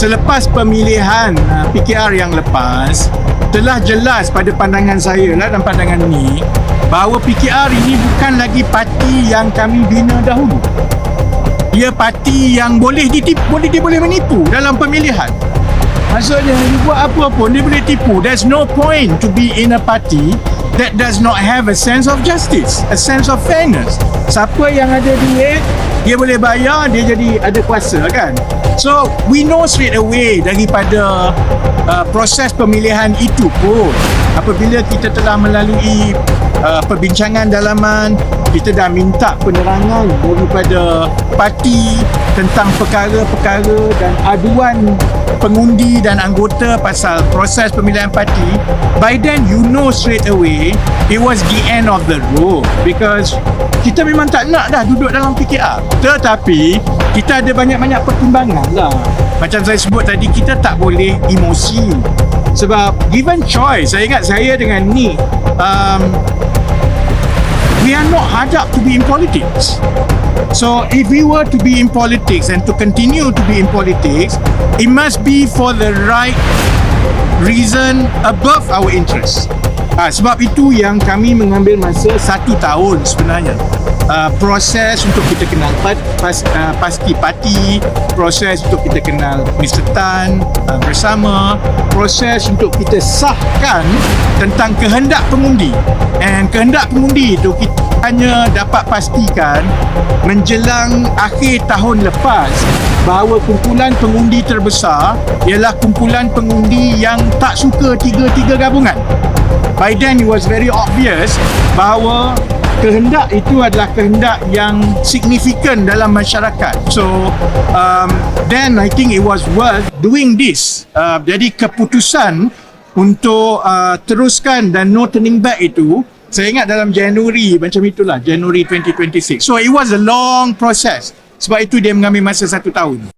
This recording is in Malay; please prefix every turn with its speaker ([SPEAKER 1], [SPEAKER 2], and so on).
[SPEAKER 1] selepas pemilihan PKR yang lepas, telah jelas pada pandangan saya lah dan pandangan ni, bahawa PKR ini bukan lagi parti yang kami bina dahulu. Ia parti yang boleh menipu dalam pemilihan. Maksudnya, dia buat apa pun dia boleh tipu. There's no point to be in a party that does not have a sense of justice, a sense of fairness. Siapa yang ada duit, dia boleh bayar, dia jadi ada kuasa kan. So, we know straight away daripada proses pemilihan itu pun, apabila kita telah melalui perbincangan dalaman, kita dah minta penerangan daripada parti tentang perkara-perkara dan aduan pengundi dan anggota pasal proses pemilihan parti. By then you know straight away it was the end of the road, because kita memang tak nak dah duduk dalam PKR. Tetapi kita ada banyak-banyak pertimbangan lah. Macam saya sebut tadi, kita tak boleh emosi. Sebab given choice, saya ingat saya dengan ni, we are not hadap to be in politics. So if we were to be in politics and to continue to be in politics, it must be for the right reason above our interest. Sebab itu yang kami mengambil masa 1 tahun sebenarnya. Proses untuk kita kenal pasti parti, proses untuk kita kenal Mr. Tan bersama, proses untuk kita sahkan tentang kehendak pengundi. And kehendak pengundi itu kita hanya dapat pastikan menjelang akhir tahun lepas bahawa kumpulan pengundi terbesar ialah kumpulan pengundi yang tak suka tiga-tiga gabungan. By then it was very obvious bahawa kehendak itu adalah kehendak yang signifikan dalam masyarakat. So then I think it was worth doing this. Jadi keputusan untuk teruskan dan no turning back itu, saya ingat dalam Januari macam itulah, Januari 2026. So it was a long process. Sebab itu dia mengambil masa 1 tahun.